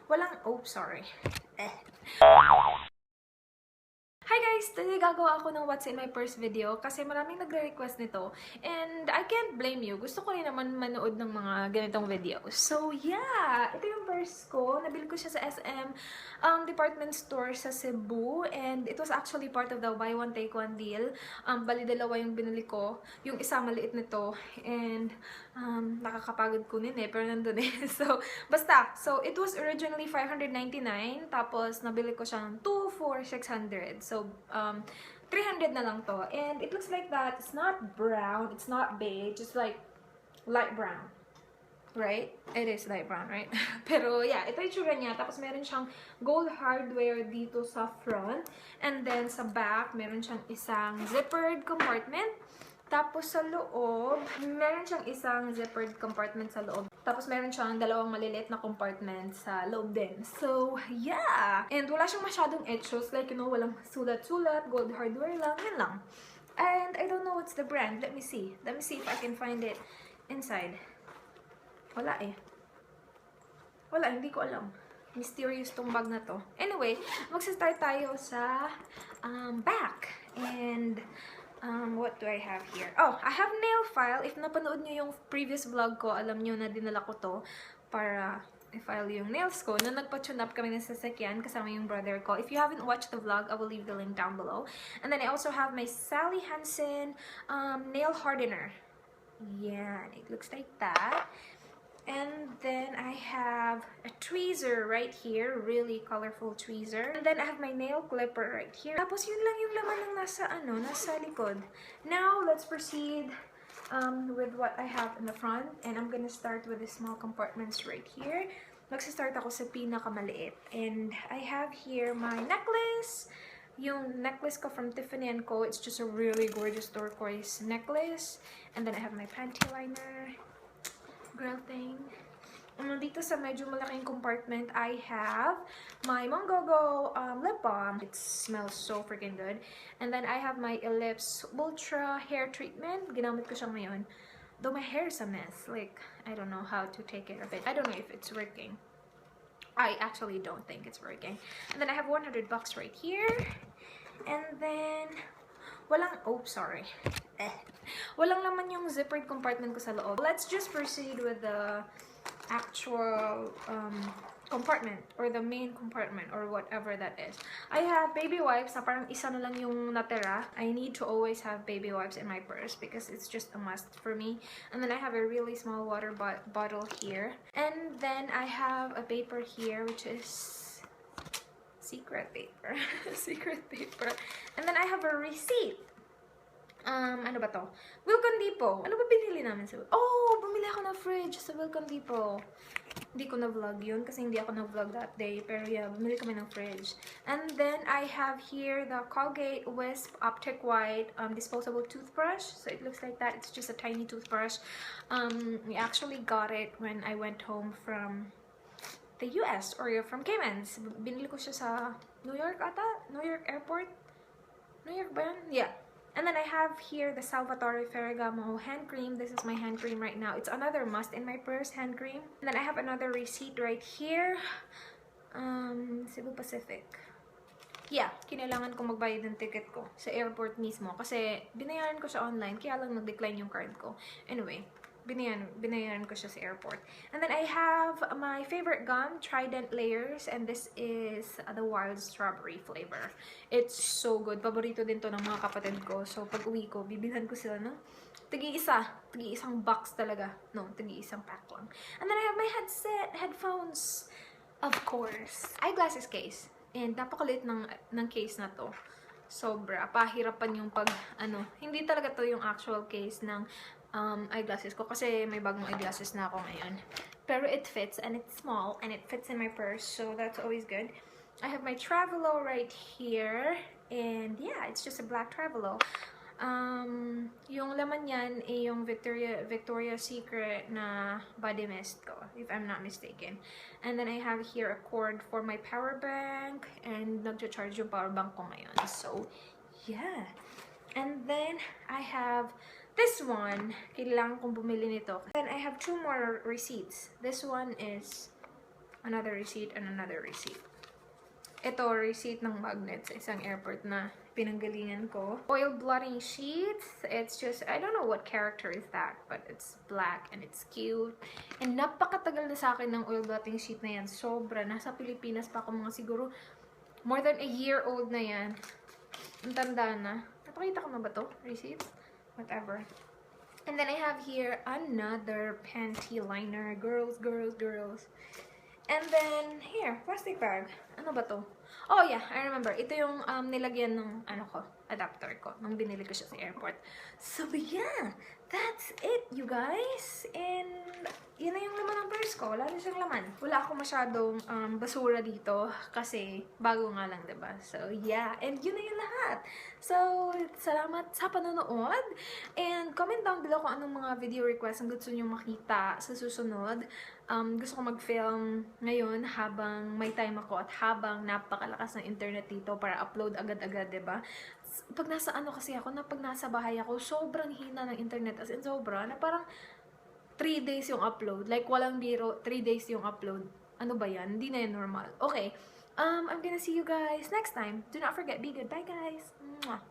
Walang, oh, sorry. Hi guys! Today gagawa ako ng what's in my purse video kasi maraming nagre-request nito and I can't blame you. Gusto ko rin naman manood ng mga ganitong videos. So yeah! Ito yung purse ko. Nabili ko siya sa SM department store sa Cebu and it was actually part of the buy one take one deal. Bali dalawa yung binili ko. Yung isa maliit nito and nakakapagod kunin pero nandun eh. So, basta. So, it was originally 599 tapos nabili ko siyang 2 for 600. So, 300 na lang to. And it looks like that. It's not brown. It's not beige. It's like light brown. Right? It is light brown, right? Pero yeah, ito yung tsura niya. Tapos meron siyang gold hardware dito sa front. And then sa back, meron siyang isang zippered compartment. Tapos sa loob, meron siyang isang zippered compartment sa loob. Tapos meron siyang dalawang maliliit na compartment sa loob din. So, yeah! And wala siyang masyadong etchos. Like, you know, walang sulat-sulat, gold hardware lang. Yan lang. And I don't know what's the brand. Let me see. Let me see if I can find it inside. Wala eh. Wala, hindi ko alam. Mysterious tong bag na to. Anyway, magsa-start tayo sa back. And what do I have here? Oh, I have nail file. If napanood nyo yung previous vlog ko, alam nyo na dinala ko to para i-file yung nails ko. Nung nagpa-tune up kami ng sasakyan kasama yung brother ko. If you haven't watched the vlog, I will leave the link down below. And then I also have my Sally Hansen nail hardener. Yeah, it looks like that. And then I have a tweezer right here, really colorful tweezer. And then I have my nail clipper right here. Tapos yun lang yung laman ng nasa likod. Now, let's proceed with what I have in the front. And I'm gonna start with the small compartments right here. Magsa-start ako sa pinakamaliit. And I have here my necklace. Yung necklace ko from Tiffany & Co. It's just a really gorgeous turquoise necklace. And then I have my panty liner. Girl thing. Dito sa medyo malaking compartment, I have my Mongogo lip balm. It smells so freaking good. And then I have my Ellipse Ultra hair treatment. Ginamit ko siya ngayon. Though my hair is a mess. Like, I don't know how to take care of it. I don't know if it's working. I actually don't think it's working. And then I have 100 bucks right here. And then walang, oh, sorry. Walang laman yung zippered compartment ko sa loob. Let's just proceed with the actual compartment or the main compartment or whatever that is. I have baby wipes na parang isa na lang yung natira. I need to always have baby wipes in my purse because it's just a must for me. And then I have a really small water bottle here. And then I have a paper here which is secret paper. Secret paper. And then I have a receipt. Ano ba to? Wilcon Depot. Ano ba binili namin sa... Oh! Bumili ako ng fridge sa Wilcon Depot. Hindi ko na-vlog yun kasi hindi ako na-vlog that day. Pero yeah, bumili kami ng fridge. And then, I have here the Colgate Wisp Optic White disposable toothbrush. So, it looks like that. It's just a tiny toothbrush. We actually got it when I went home from the US or from Caymans. Binili ko siya sa New York ata? New York Airport? New York ba yun? Yeah. And then I have here the Salvatore Ferragamo hand cream. This is my hand cream right now. It's another must in my purse, hand cream. And then I have another receipt right here. Cebu Pacific. Yeah, kinailangan ko magbayad ng ticket ko sa airport mismo. Kasi binayaran ko siya online, kaya lang nag-decline yung card ko. Anyway, binayaran ko siya sa airport. And then I have my favorite gum, Trident Layers, and this is the wild strawberry flavor. It's so good. Paborito din to ng mga kapatid ko. So, pag uwi ko, bibilhan ko sila ng tigi-isang box talaga. No, tigi-isang pack lang. And then I have my headphones, of course. Eyeglasses case. And napakalit ng case na to. Sobra. Pahirapan yung hindi talaga to yung actual case ng eyeglasses ko kasi may bagong eyeglasses na ako ngayon. Pero it fits and it's small and it fits in my purse, so that's always good. I have my Travelo right here and yeah, it's just a black Travelo. Yung laman yan ay yung Victoria's Secret na body mist ko, if I'm not mistaken. And then I have here a cord for my power bank and nagcha-charge yung power bank ko ngayon. So, yeah. And then I have this one, kailangan kong bumili nito. Then I have two more receipts. This one is another receipt, and another receipt. Ito, receipt ng magnet sa isang airport na pinanggalingan ko. Oil blotting sheets. It's just, I don't know what character is that, but it's black and it's cute. And napakatagal na sa akin ng oil blotting sheet na yan. Sobra. Nasa Pilipinas pa ako mga siguro more than a year old na yan. Ang tanda na. Napakita ko na ba to? Receipt? Whatever. And then I have here another panty liner. Girls, girls, girls. And then, here, plastic bag. Ano ba to? Oh yeah, I remember. Ito yung nilagyan ng adapter ko nung binili ko siya sa airport. So yeah, that's it, you guys. And yun na yung laman ng purse ko. Wala na siyang laman. Wala ako masyadong basura dito kasi bago nga lang, diba? So yeah, and yun na yung lahat. So, salamat sa panonood. And comment down below kung anong mga video requests ang gusto nyo makita sa susunod. Gusto ko mag-film ngayon habang may time ako at habang napakalakas ng internet dito para upload agad-agad, diba? Pag nasa kasi ako, pag nasa bahay ako, sobrang hina ng internet, as in sobra, na parang 3 days yung upload. Like, walang biro, 3 days yung upload. Ano ba yan? Hindi na yan normal. Okay, I'm gonna see you guys next time. Do not forget, be good. Bye, guys! Mwah!